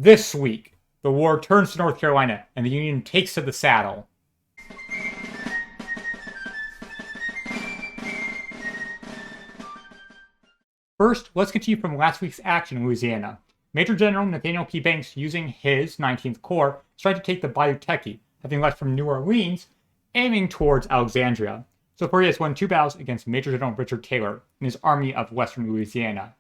This week, the war turns to North Carolina, and the Union takes to the saddle. First, let's continue from last week's action in Louisiana. Major General Nathaniel P. Banks, using his 19th Corps, is trying to take the Bayou Teche, having left from New Orleans, aiming towards Alexandria. So far he has won 2 battles against Major General Richard Taylor and his army of western Louisiana.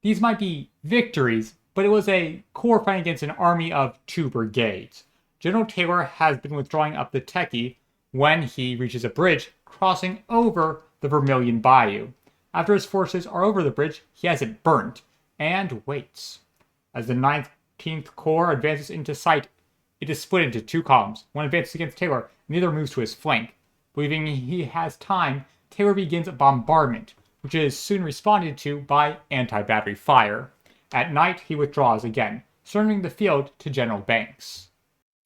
These might be victories, but it was a corps fighting against an army of 2 brigades. General Taylor has been withdrawing up the Teche when he reaches a bridge crossing over the Vermilion Bayou. After his forces are over the bridge, he has it burnt and waits. As the 19th Corps advances into sight, it is split into 2 columns. One advances against Taylor, and the other moves to his flank. Believing he has time, Taylor begins a bombardment, which is soon responded to by anti-battery fire. At night, he withdraws again, surrendering the field to General Banks.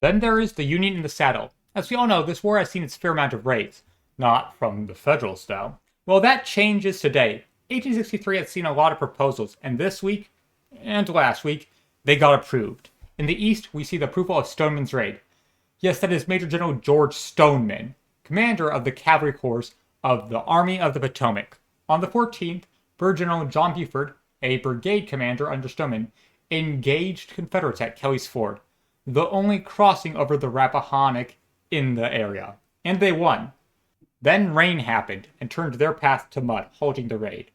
Then there is the Union in the saddle. As we all know, this war has seen its fair amount of raids. Not from the Federals, though. Well, that changes today. 1863 has seen a lot of proposals, and this week, and last week, they got approved. In the east, we see the approval of Stoneman's raid. Yes, that is Major General George Stoneman, commander of the Cavalry Corps of the Army of the Potomac. On the 14th, Brigadier General John Buford, a brigade commander under Stoneman, engaged Confederates at Kelly's Ford, the only crossing over the Rappahannock in the area, and they won. Then rain happened and turned their path to mud, halting the raid.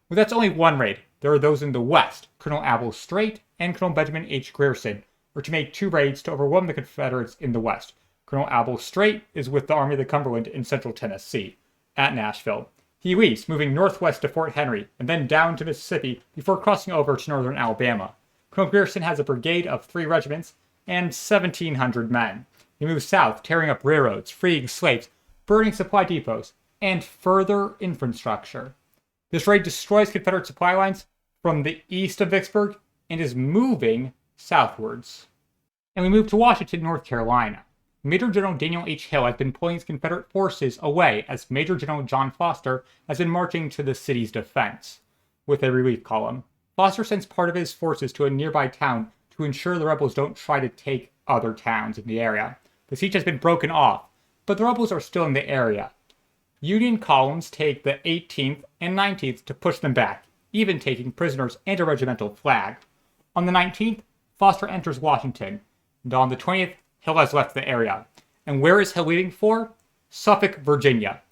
Well, that's only one raid. There are those in the west. Colonel Abel Strait and Colonel Benjamin H. Grierson were to make 2 raids to overwhelm the Confederates in the west. Colonel Abel Strait is with the Army of the Cumberland in central Tennessee, at Nashville. He leaves, moving northwest to Fort Henry, and then down to Mississippi before crossing over to northern Alabama. Colonel Grierson has a brigade of 3 regiments and 1,700 men. He moves south, tearing up railroads, freeing slaves, burning supply depots, and further infrastructure. This raid destroys Confederate supply lines from the east of Vicksburg and is moving southwards. And we move to Washington, North Carolina. Major General Daniel H. Hill has been pulling his Confederate forces away as Major General John Foster has been marching to the city's defense with a relief column. Foster sends part of his forces to a nearby town to ensure the rebels don't try to take other towns in the area. The siege has been broken off, but the rebels are still in the area. Union columns take the 18th and 19th to push them back, even taking prisoners and a regimental flag. On the 19th, Foster enters Washington, and on the 20th, Hill has left the area. And where is Hill leaving for? Suffolk, Virginia.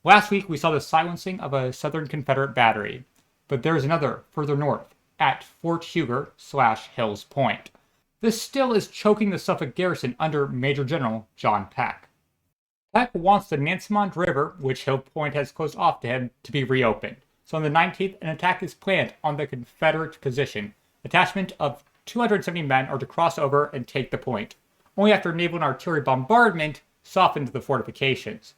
Last week, we saw the silencing of a Southern Confederate battery, but there is another further north, at Fort Huger/Hill's Point. This still is choking the Suffolk garrison under Major General John Peck. Peck wants the Nansemond River, which Hill Point has closed off to him, to be reopened. So on the 19th, an attack is planned on the Confederate position. A detachment of 270 men are to cross over and take the point. Only after naval and artillery bombardment softened the fortifications.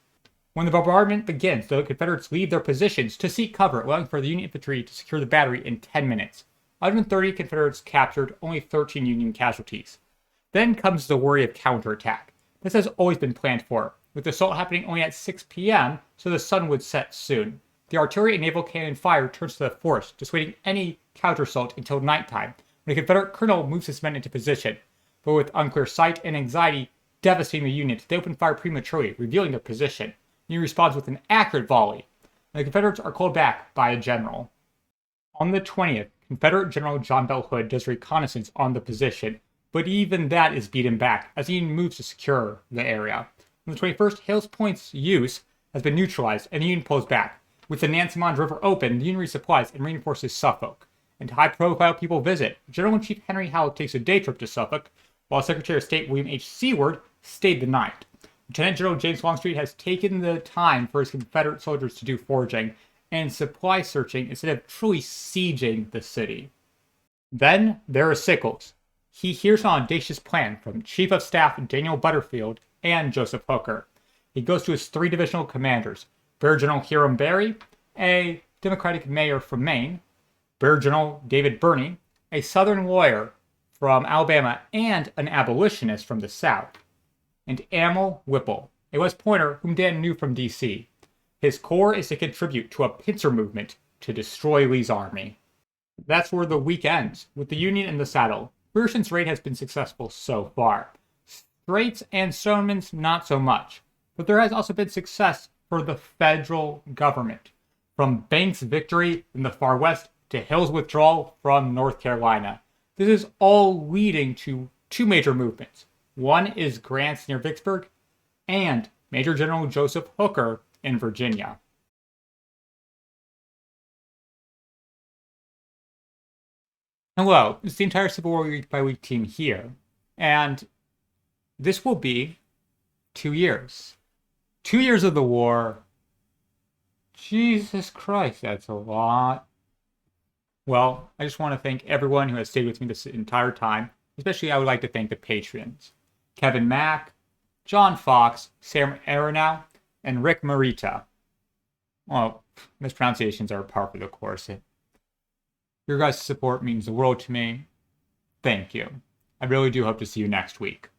When the bombardment begins, the Confederates leave their positions to seek cover, allowing for the Union infantry to secure the battery in 10 minutes. 130 Confederates captured, only 13 Union casualties. Then comes the worry of counterattack. This has always been planned for, with the assault happening only at 6 p.m., so the sun would set soon. The artillery and naval cannon fire turns to the force, dissuading any counterassault until nighttime, when a Confederate colonel moves his men into position. But with unclear sight and anxiety devastating the Union, they open fire prematurely, revealing their position. The Union responds with an accurate volley, and the Confederates are called back by a general. On the 20th, Confederate General John Bell Hood does reconnaissance on the position, but even that is beaten back as the Union moves to secure the area. On the 21st, Hill's Point's use has been neutralized, and the Union pulls back. With the Nansemond River open, the Union resupplies and reinforces Suffolk. And high-profile people visit. General-in-Chief Henry Howell takes a day trip to Suffolk, while Secretary of State William H. Seward stayed the night. Lieutenant General James Longstreet has taken the time for his Confederate soldiers to do foraging and supply searching instead of truly sieging the city. Then there is Sickles. He hears an audacious plan from Chief of Staff Daniel Butterfield and Joseph Hooker. He goes to his 3 divisional commanders, Brigadier General Hiram Berry, a Democratic mayor from Maine, Brigadier General David Birney, a Southern lawyer from Alabama and an abolitionist from the South, and Amel Whipple, a West Pointer whom Dan knew from D.C. His corps is to contribute to a pincer movement to destroy Lee's army. That's where the week ends, with the Union in the saddle. Grierson's raid has been successful so far. Straight's and Stoneman's not so much. But there has also been success for the federal government, from Banks' victory in the far west to Hill's withdrawal from North Carolina. This is all leading to two major movements. One is Grant's near Vicksburg, and Major General Joseph Hooker in Virginia. Hello, it's the entire Civil War Week by Week team here, and this will be 2 years. 2 years of the war. Jesus Christ, that's a lot. Well, I just want to thank everyone who has stayed with me this entire time. Especially, I would like to thank the patrons. Kevin Mack, John Fox, Sam Aronow, and Rick Marita. Well, mispronunciations are par for the course. Your guys' support means the world to me. Thank you. I really do hope to see you next week.